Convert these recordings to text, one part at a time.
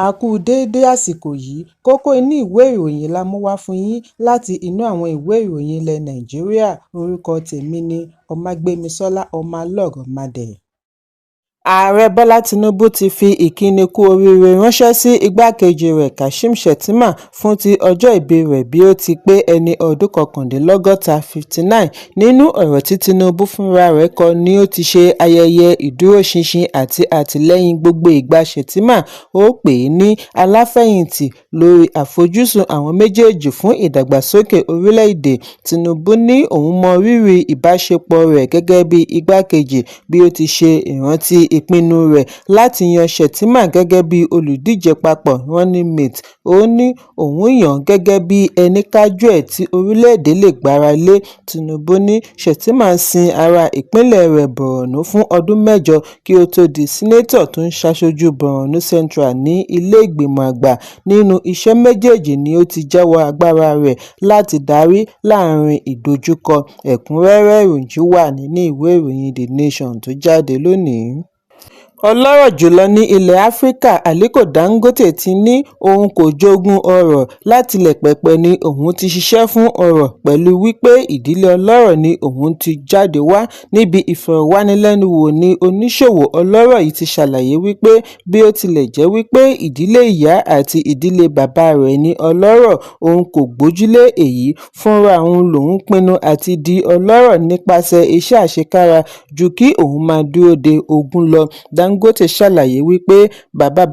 A kú déédé àsìkò yìí, kókó inú ìwé ìròyìn la mú wá fún yín láti inú àwọn ìwé ìròyìn ilẹ̀ Nàìjíríà. Orúkọ tèmi ni Ọmágbémisọ́lá Ọmọlọ́rọ̀mọdẹ̀. Ààrẹ Bọ́lá Tinubu ti fi ìkíni kú oríire ránṣẹ́ sí igbákejì rẹ̀ Kashim Shettima fún ti ọjọ́ ìbí rẹ̀ bí ó ti pé ẹni ọdún 59 59. Nínú ọ̀rọ̀ tí Tinubu fúnra rẹ̀ kọ ni ó ti ṣe ayẹyẹ ìdúróṣinṣin àti àtìlẹ́yìn gbogbo ìgbà Shettima. Ó pè é ní aláfẹ̀yìntì lórí àfojúsùn àwọn méjèèjì fún ìdàgbàsókè orílẹ̀-èdè. Tinubu ní òun mọ rírì ìbáṣepọ̀ rẹ̀ gẹ́gẹ́ bí igbákejì bí ó ti ṣe ìrántí ìpinnu rẹ̀ láti yan Shettima gẹ́gẹ́ bí olùdíje papọ̀ running mate. Ó ní òun yàn gẹ́gẹ́ bí ẹni kájú ẹ̀ tí orílẹ̀-èdè lè gbára lé. Tinubu ní Shettima sin ará ìpínlẹ̀ rẹ̀ Borno fún ọdún 8 kí ó tó di sínétọ̀ tó ń ṣaṣojú Borno Central ní ilé ìgbìmọ̀ àgbà. Nínú iṣẹ́ méjèèjì ni ó ti jẹ́wọ́ agbára rẹ̀ láti darí láàrin ìdojúkọ. Ẹ̀kúnrẹ́rẹ́ ìròyìn wà nínú ìwé ìròyìn The Nation tó jáde lónìí. Ọlọ́rọ̀ jùlọ ní ilẹ̀ Áfíríkà Aliko Dangote ti ní òun kò jogún ọrọ̀. Látilẹ̀ pẹ̀pẹ̀ ni òun ti ṣiṣẹ́ fún ọrọ̀ pẹ̀lú wípé ìdílé ọlọ́rọ̀ ni òun ti jáde wá. Níbi ìfọ̀rọ̀wánilẹ́nuwò ni oníṣòwò ọlọ́rọ̀ yìí ti ṣàlàyé wípé bí ó tilẹ̀ jẹ́ wípé ìdílé ìyá àti ìdílé bàbá rẹ̀ ni ọlọ́rọ̀, òun kò gbójúlé èyí. Fúnra òun lòun pinnu àti di ọlọ́rọ̀ nípasẹ̀ iṣẹ́ àṣekára ju kí òun máa dúró de ogún lọ. Dangote ṣàlàyé wípé bàbá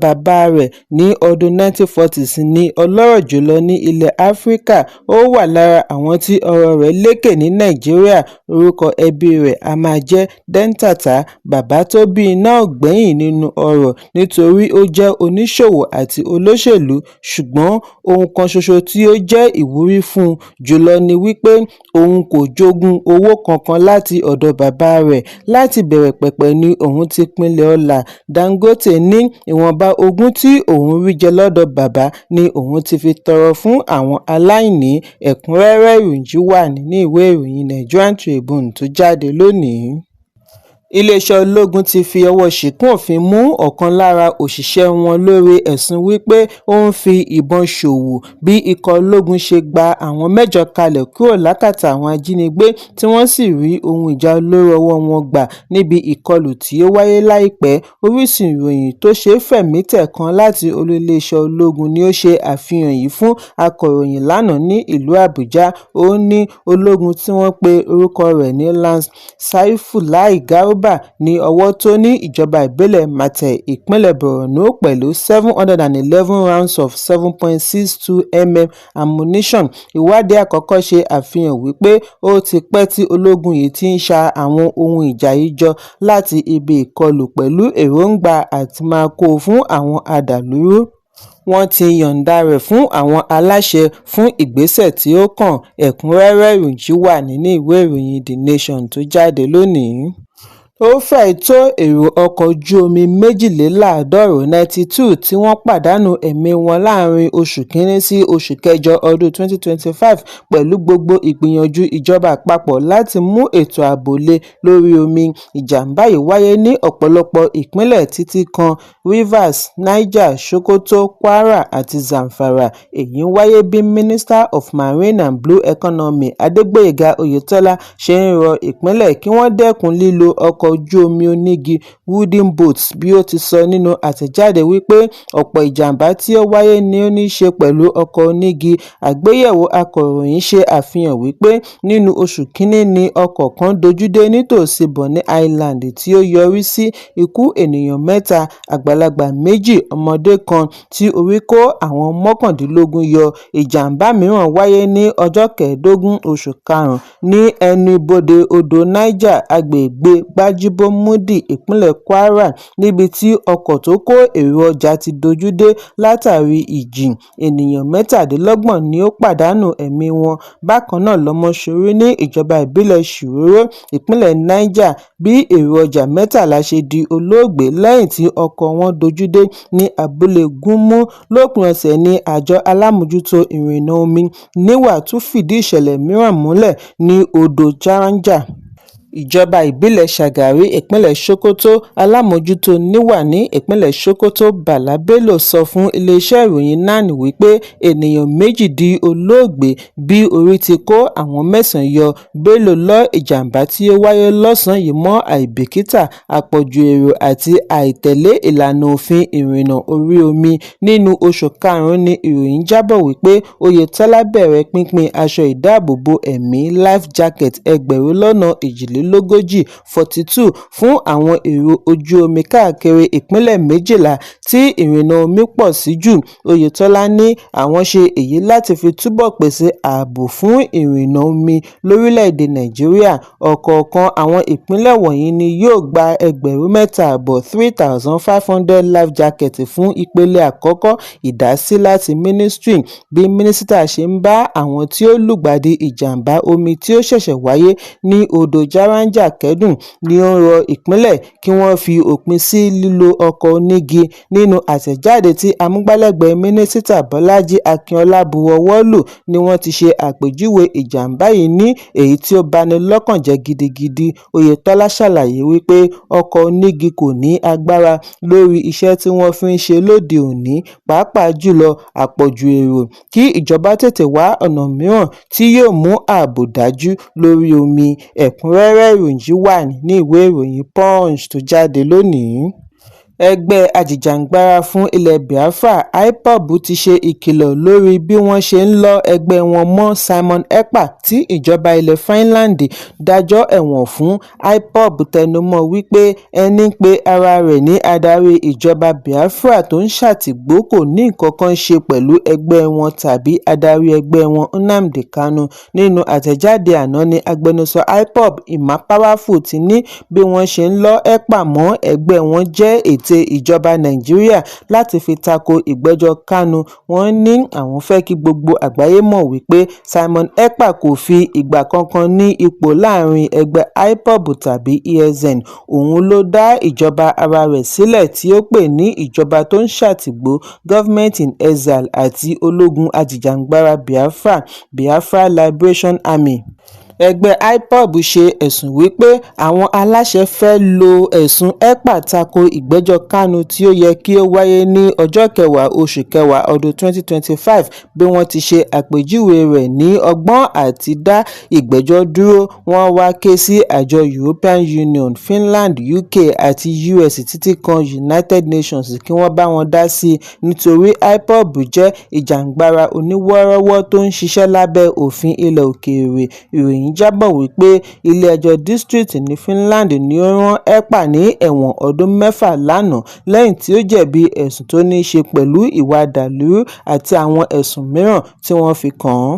rẹ̀ ní ọdún 1940s ní ọlọ́rọ̀ jùlọ ní ilẹ̀ Áfíríkà. Ó wà lára àwọn tí ọrọ̀ rẹ̀ lékè ní Nàìjíríà. Orúkọ ẹbí rẹ̀ a máa jẹ́ Dentata. Bàbá tó bí i náà gbẹ̀yìn nínú ọrọ̀ nítorí ó jẹ́ oníṣòwò àti olóṣèlú. Ṣùgbọ́n ohun kan ṣoṣo tí ó jẹ́ ìwúrí fún un jùlọ ni wípé òun kò jogún owó kankan láti ọ̀dọ̀ bàbá rẹ̀. Láti bẹ̀rẹ̀ pẹ̀pẹ̀ ni òun ti pinlẹ̀ ọlá. Dangote ní ìwọ̀nba ogún tí òun rí jẹ lọ́dọ̀ bàbá ni òun ti fi tọrọ fún àwọn aláìní. Ẹ̀kúnrẹ́rẹ́ ìròyìn wà nínú ìwé ìròyìn Nigerian Tribune tó jáde lónìí. Iléeṣẹ́ ológun ti fi ọwọ́ ṣìkún òfin mú ọ̀kan lára òṣìṣẹ́ wọn lórí ẹ̀sùn wípé ó ń fi ìbọn ṣòwò. Bí ikọ̀ ológun ṣe gba àwọn 8 kalẹ̀ kúrò lákàtà àwọn ajínigbé tí wọ́n sì rí ohun ìjà olóró ọwọ́ wọn gbà níbi ìkọlù tí ó wáyé láìpẹ́. Orísun ìròyìn tó ṣe fẹ̀mítẹ̀ kan láti olú iléeṣẹ́ ológun ni ó ṣe àfihàn yìí fún akọ̀ròyìn lánàá ní ìlú Àbújá. Ó ní ológun tí wọ́n pe orúkọ rẹ̀ ní Lance Saifulai Garba ní ọwọ́ tó ní ìjọba ìbílẹ̀ Marte ìpínlẹ̀ Borno pẹ̀lú 711 rounds of 7.62 mm ammunition. Ìwádìí àkọ́kọ́ ṣe àfihàn wípé ó ti pẹ́ tí ológun yìí ti ń ṣa àwọn ohun ìjà yìí jọ láti ibi ìkọlù pẹ̀lú èròǹgbà àti máa kó fún àwọn adàlúrú. Wọ́n ti yọ̀ǹda rẹ̀ fún àwọn aláṣẹ fún ìgbésẹ̀ tí ó kàn. Ẹ̀kúnrẹ́rẹ́ ìròyìn wà nínú ìwé ìròyìn The Nation tó jáde lónìí. Ó fẹ́ẹ̀ tó èrò ọkọ̀ ojú omi 92 92 tí wọ́n pàdánù ẹ̀mí wọn láàrin oṣù kínní sí oṣù kẹjọ ọdún 2025 pẹ̀lú gbogbo ìgbìyànjú ìjọba àpapọ̀ láti mú ètò ààbò le lórí omi. Ìjàmbá yìí wáyé ní ọ̀pọ̀lọpọ̀ ìpínlẹ̀ títí kan Rivers, Niger, Sokoto, Kwara àti Zamfara. Èyí wáyé bí Minister of Marine and Blue Economy Adégbóyèga Oyètọ́lá ṣe ń rọ ìpínlẹ̀ kí wọ́n dẹ́kun lílo ọkọ̀ ojú omi onígi wooden boats. Bí ó ti sọ nínú àtẹ̀jáde wípé ọ̀pọ̀ ìjàmbá tí ó wáyé ni ó ní í ṣe pẹ̀lú ọkọ̀ onígi. Àgbéyẹ̀wò akọ̀ròyìn ṣe àfihàn wípé nínú oṣù kínní ni ọkọ̀ kan dojúdé nítòsí Bonny Island tí ó yọrí sí ikú ènìyàn 3, àgbàlagbà 2, ọmọdé kan tí orí kó àwọn 19 yọ. Ìjàmbá mìíràn wáyé ní ọjọ́ 15 oṣù karùn-ún ní ẹnubodè odò Niger agbègbè Gbájíbọ́-Múdì ìpínlẹ̀ Kwara níbi tí ọkọ̀ tó kó èrò ọjà ti dojúdé látàrí ìjì. Ènìyàn 27 ni ó pàdánù ẹ̀mí wọn. Bákan náà lọ́mọṣorí ní ìjọba ìbílẹ̀ Shiroro ìpínlẹ̀ Niger bí èrò ọjà 13 ṣe di olóògbé lẹ́yìn tí ọkọ̀ wọn dojúdé ní abúlé Gúnmú. Lópin ọ̀sẹ̀ ní àjọ alámòjútó ìrìnnà omi NIWA tún fìdí ìṣẹ̀lẹ̀ mìíràn múlẹ̀ ní odò Charanja. Ìjọba ìbílẹ̀ Shagari ìpínlẹ̀ Sokoto alámòjútó Niwa ní ìpínlẹ̀ Sokoto Bala Bello sọ fún iléeṣẹ́ ìròyìn NAN wípé ènìyàn méjì di olóògbé bí orí ti kó àwọn 9 yọ. Bello lọ ìjàmbá tí ó wáyé lọ́sàn-án yìí mọ́ àìbìkítà, àpọ̀jù èrò àti àìtẹ̀lé ìlànà òfin ìrìnnà orí omi. Nínú oṣù karùn-ún ni ìròyìn jábọ̀ wípé Oyetola bẹ̀rẹ̀ pínpín aṣọ ìdáàbòbò ẹ̀mí life jacket 42 fún àwọn èrò ojú omi káàkiri ìpínlẹ̀ 12 tí ìrìnnà omi pọ̀ sí jù. Oyetola ní àwọn ṣe èyí láti fi túbọ̀ pèsè ààbò fún ìrìnnà omi lórílẹ̀-èdè Nàìjíríà. Ọ̀kọ̀ọ̀kan àwọn ìpínlẹ̀ wọ̀nyí ni yóò gba 3,500 life jacket fún ìpele àkọ́kọ́ ìdásí láti mínísítírì. Bí mínísítà ṣe ń bá àwọn tí ó lùgbàdì ìjàmbá omi tí ó ṣẹ̀ṣẹ̀ wáyé ní odò Jaranja kẹ́dùn ni ó ń rọ ìpínlẹ̀ kí wọ́n fi òpin sí lílo ọkọ̀ onígi. Nínú àtẹ̀jáde tí amúgbálẹ́gbẹ̀ẹ́ mínísítà Bọ́lájí Akínọlá buwọ́wọ́ lù ni wọ́n ti ṣe àpèjúwe ìjàmbá yìí ní èyí tí ó bani lọ́kàn jẹ́ gidigidi. Oyetola ṣàlàyé wípé ọkọ̀ onígi kò ní agbára lórí iṣẹ́ tí wọ́n fi ń ṣe lóde òní, pàápàá jùlọ àpọ̀jù èrò. Kí ìjọba tètè wá ọ̀nà mìíràn tí yóò mú ààbò dájú lórí omi. Ẹ̀kúnrẹ́rẹ́ ìròyìn wà ní ìwé ìròyìn Punch tó jáde lónìí. Ẹgbẹ́ ajìjàǹgbara fún ilẹ̀ Biafra IPOB ti ṣe ìkìlọ̀ lórí bí wọ́n ṣe ń lọ ẹgbẹ́ wọn mọ́ Simon Ekpa tí ìjọba ilẹ̀ Finland dájọ́ ẹ̀wọ̀n fún. IPOB tẹnumọ́ wípé ẹni pé ara rẹ̀ ní adarí ìjọba Biafra tó ń ṣàtìgbó kò ní nǹkan kan ṣe pẹ̀lú ẹgbẹ́ wọn tàbí adarí ẹgbẹ́ wọn Nnamdi Kanu. Nínú àtẹ̀jáde àná ni agbẹnusọ IPOB Emma Powerfull ti ní bí wọ́n ṣe ń lọ Ekpa mọ́ ẹgbẹ́ wọn jẹ́ ète ìjọba Nàìjíríà láti fi tako ìgbẹ́jọ́ Kanu. Wọ́n ní àwọn fẹ́ kí gbogbo àgbáyé mọ̀ wípé Simon Ekpa kò fi ìgbà kankan ní ipò láàrin ẹgbẹ́ IPOB tàbí ESN. Òun ló dá ìjọba ara rẹ̀ sílẹ̀ tí ó pè ní ìjọba tó ń ṣàtìgbó Government in Exile àti ológun ajìjàǹgbara Biafra Liberation Army. Ẹgbẹ́ IPOB ṣe ẹ̀sùn wípé àwọn aláṣẹ fẹ́ lo ẹ̀sùn Ekpa tako ìgbẹ́jọ́ Kanu tí ó yẹ kí ó wáyé ní ọjọ́ 10 oṣù kẹwàá ọdún 2025 bí wọ́n ti ṣe àpèjúwe rẹ̀ ní ọgbọ́n àti dá ìgbẹ́jọ́ dúró. Wọ́n wá ké sí àjọ European Union, Finland, UK àti US títí kan United Nations kí wọ́n bá wọn dá sí i nítorí IPOB jẹ́ ìjàǹgbara oníwọ́rọ́wọ́ tó ń ṣiṣẹ́ lábẹ́ òfin ilẹ̀ òkèèrè. Ìròyìn jábọ̀ wípé ilé-ẹjọ́ district ní Finland ni ó rán Ekpa ní ẹ̀wọ̀n ọdún 6 lánàá lẹ́yìn tí ó jẹ̀bi ẹ̀sùn tó ní í ṣe pẹ̀lú ìwà dàlúrú àti àwọn ẹ̀sùn mìíràn tí wọ́n fi kàn án.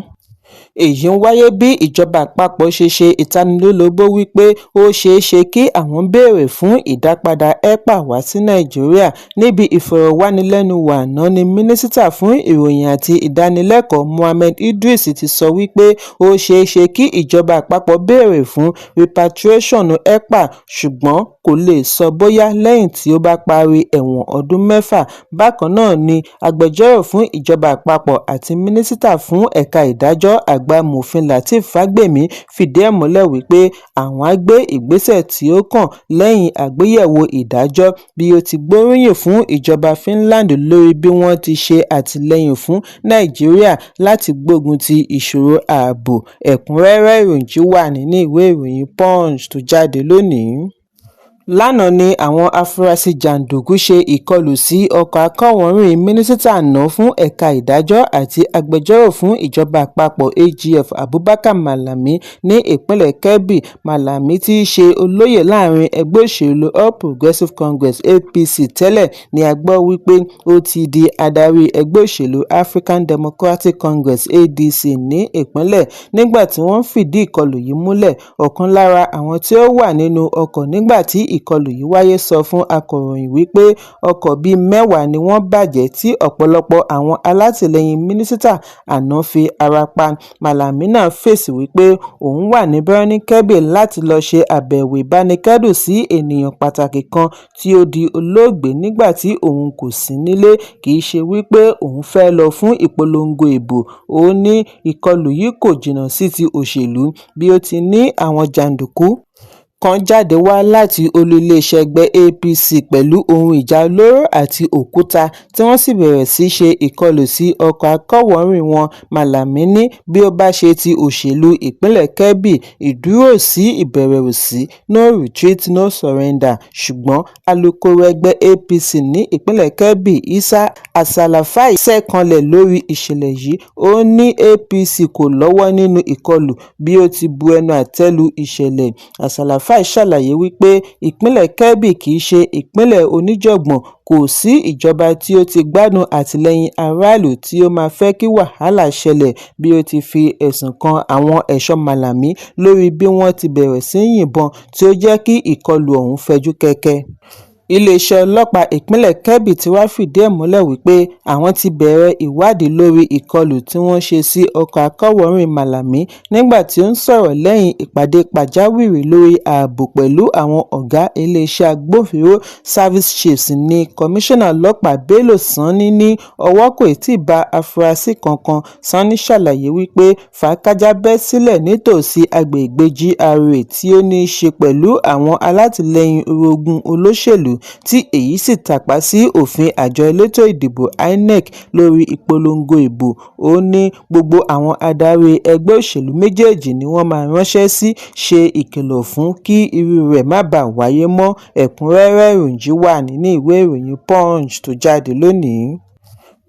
Èyí ń wáyé bí ìjọba àpapọ̀ ṣe ṣe ìtanilólobó wípé ó ṣeé ṣe kí àwọn béèrè fún ìdápadà Ekpa wá sí Nàìjíríà. Níbi ìfọ̀rọ̀wánilẹ́nuwò àná ni mínísítà fún ìròyìn àti ìdánilẹ́kọ̀ọ́ Mohammed Idris ti sọ wípé ó ṣeé ṣe kí ìjọba àpapọ̀ béèrè fún repatriation Ekpa ṣùgbọ́n kò lè sọ bóyá lẹ́yìn tí ó bá parí ẹ̀wọ̀n ọdún 6. Bákan náà ni agbẹjọ́rò fún ìjọba àpapọ̀ àti mínísítà fún ẹ̀ka ìdájọ́ àgbà Mofin Lateef Fagbemi fìdí ẹ̀ múlẹ̀ wípé àwọn á gbé ìgbésẹ̀ tí ó kàn lẹ́yìn àgbéyẹ̀wò ìdájọ́. Bí ó ti gbóríyìn fún ìjọba Finland lórí bí wọ́n ti ṣe àtìlẹ́yìn fún Nàìjíríà láti gbógun ti ìṣòro ààbò. Ẹ̀kúnrẹ́rẹ́ ìròyìn wà nínú ìwé ìròyìn Punch tó jáde lónìí. Lánàá ni àwọn afurasí jàǹdùkú ṣe ìkọlù sí ọkọ̀ akọ́wọ́rìn mínísítà àná fún ẹ̀ka ìdájọ́ àti agbẹjọ́rò fún ìjọba àpapọ̀ AGF Abubakar Malami ní ìpínlẹ̀ Kebbi. Malami tí í ṣe olóyè láàrin ẹgbẹ́ òṣèlú All Progressives Congress APC tẹ́lẹ̀ ni a gbọ́ wípé ó ti di adarí ẹgbẹ́ òṣèlú African Democratic Congress ADC ní ìpínlẹ̀. Nígbà tí wọ́n fìdí ìkọlù yìí múlẹ̀, ọ̀kan lára àwọn tí ó wà nínú ọkọ̀ nígbà tí ìkọlù yìí wáyé sọ fún akọ̀ròyìn wípé ọkọ̀ bíi 10 ni wọ́n bàjẹ́ tí ọ̀pọ̀lọpọ̀ àwọn alátìlẹyìn mínísítà àná fi ara pa. Malami náà fèsì wípé òun wà ní Birnin Kebbi láti lọ ṣe àbẹ̀wò ìbánikẹ́dùn sí ènìyàn pàtàkì kan tí ó di olóògbé nígbà tí òun kò sí nílé, kì í ṣe wípé òun fẹ́ lọ fún ìpolongo ìbò. Ó ní ìkọlù yìí kò jìnnà sí ti òṣèlú bí ó ti ní àwọn jàǹdùkú kan jáde wá láti olú iléeṣẹ́ ẹgbẹ́ APC pẹ̀lú ohun ìjà olóró àti òkúta tí wọ́n sì bẹ̀rẹ̀ sí ṣe ìkọlù sí ọkọ̀ akọ́wọ́rìn wọn. Malami ní bí ó bá ṣe ti òṣèlú ìpínlẹ̀ Kebbi, ìdúró sí ìbẹ̀rẹ̀ ò sí, no retreat no surrender. Ṣùgbọ́n alukoro ẹgbẹ́ APC ní ìpínlẹ̀ Kebbi, Isa Al-Salafai, ṣẹ́kanlẹ̀ lórí ìṣẹ̀lẹ̀ yìí. Ó ní APC kò lọ́wọ́ nínú ìkọlù bí ó ti bu ẹnu àtẹ́ lu ìṣẹ̀lẹ̀. Al-Salafai ṣàlàyé wípé ìpínlẹ̀ Kebbi kìí ṣe ìpínlẹ̀ oníjọ̀gbọ̀n, kò sí ìjọba tí ó ti gbádùn àtìlẹ́yìn aráàlú tí ó máa fẹ́ kí wàhálà ṣẹlẹ̀, bí ó ti fi ẹ̀sùn kan àwọn ẹ̀ṣọ́ Malami lórí bí wọ́n ti bẹ̀rẹ̀ sí yìnbọn tí ó jẹ́ kí ìkọlù ọ̀hún fẹjú kẹ̀kẹ̀. Iléeṣẹ́ ọlọ́pàá ìpínlẹ̀ Kebbi ti wá fìdí ẹ̀ múlẹ̀ wípé àwọn ti bẹ̀rẹ̀ ìwádìí lórí ìkọlù tí wọ́n ṣe sí ọkọ̀ akọ́wọ́rìn Malami. Nígbà tí ó ń sọ̀rọ̀ lẹ́yìn ìpàdé pàjáwìrì lórí ààbò pẹ̀lú àwọn ọ̀gá iléeṣẹ́ agbófinró Service Chiefs ní Kọmíṣánná ọlọ́pàá Bello Sanni ní ọwọ́ kò tíì bá afurasí kankan. Sanni ṣàlàyé wípé fàákájà bẹ́ sílẹ̀ nítòsí agbègbè GRA tí ó ní í ṣe pẹ̀lú àwọn alátìlẹyìn orogún olóṣèlú, tí èyí sì tàpá sí òfin àjọ elétò ìdìbò INEC lórí ìpolongo ìbò. Ó ní gbogbo àwọn adarí ẹgbẹ́ òṣèlú méjèèjì ni wọ́n máa ránṣẹ́ sí ṣe ìkìlọ̀ fún kí irú rẹ̀ má bàa wáyé mọ́. Ẹ̀kúnrẹ́rẹ́ ìròyìn wà nínú ìwé ìròyìn Punch tó jáde lónìí.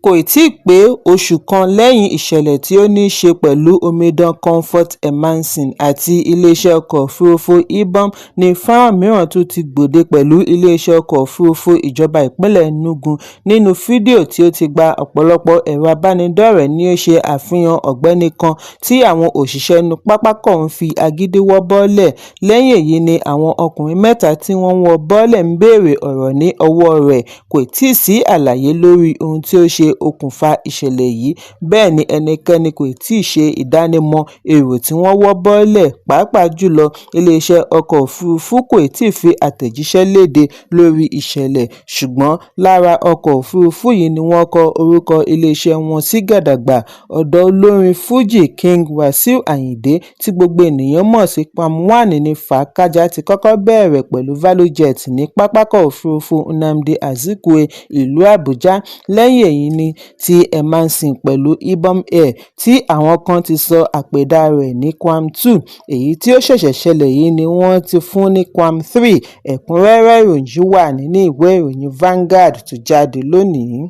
Kò tíì pé oṣù kan lẹ́yìn ìṣẹ̀lẹ̀ tí ó ní í ṣe pẹ̀lú omidan Comfort Emerson àti iléeṣẹ́ ọkọ̀ òfurufú Ibom ni fọ́nrán mìíràn tún ti gbòde pẹ̀lú iléeṣẹ́ ọkọ̀ òfurufú ìjọba ìpínlẹ̀ Enugu. Nínú fídíò tí ó ti gba ọ̀pọ̀lọpọ̀ ẹ̀rọ abánidọ́rẹ̀ẹ́ ni ó ṣe àfihàn ọ̀gbẹ́ni kan tí àwọn òṣìṣẹ́ inú pápákọ̀ ń fi agídí wọ́ bọ́lẹ̀. Lẹ́yìn èyí ni àwọn ọkùnrin mẹ́ta tí wọ́n wọ́ bọ́lẹ̀ ń béèrè ọ̀rọ̀ ní ọwọ́ rẹ̀. Kò tíì sí àlàyé lórí ohun tí ó ṣe okùnfà ìṣẹ̀lẹ̀ yìí, bẹ́ẹ̀ ni ẹnikẹ́ni kò tíì ṣe ìdánimọ̀ èrò tí wọ́n wọ́ bọ́lẹ̀. Pàápàá jùlọ, iléeṣẹ́ ọkọ̀ òfurufú kò tíì fi àtẹ̀jíṣẹ́ léde lórí ìṣẹ̀lẹ̀, ṣùgbọ́n lára ọkọ̀ òfurufú yìí ni wọ́n kọ orúkọ iléeṣẹ́ wọn sí gàdàgbà. Ọ̀dọ̀ olórin Fuji King Wasiu Ayinde tí gbogbo ènìyàn mọ̀ sí Palm One ní fàákájà ti kọ́kọ́ bẹ̀rẹ̀ pẹ̀lú Valuejet ní pápákọ̀ òfurufú Nnamdi Azikiwe ìlú Àbújá. Lẹ́yìn èyí ni ti Emerson pẹ̀lú Ibom Air tí àwọn kan ti sọ àpèdá rẹ̀ ní Quam 2. Èyí tí ó ṣẹ̀ṣẹ̀ ṣẹlẹ̀ yìí ni wọ́n ti fún ní Quam 3. Ẹ̀kúnrẹ́rẹ́ ìròyìn wà nínú ìwé ìròyìn Vanguard tó jáde lónìí.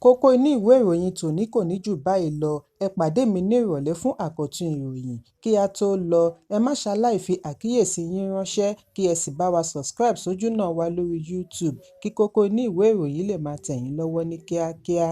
Kókó inú ìwé ìròyìn tòní kò ní jù báyìí lọ. Ẹ pàdé mi ní ìrọ̀lẹ́ fún àkọ́tún ìròyìn. Kí a tó lọ, ẹ má ṣaláì fi àkíyèsí yín ránṣẹ́ kí ẹ sì bá wa subscribe sójú náà wa lórí YouTube kí kókó inú ìwé ìròyìn lè máa tẹ̀ yín lọ́wọ́ ní kíákíá.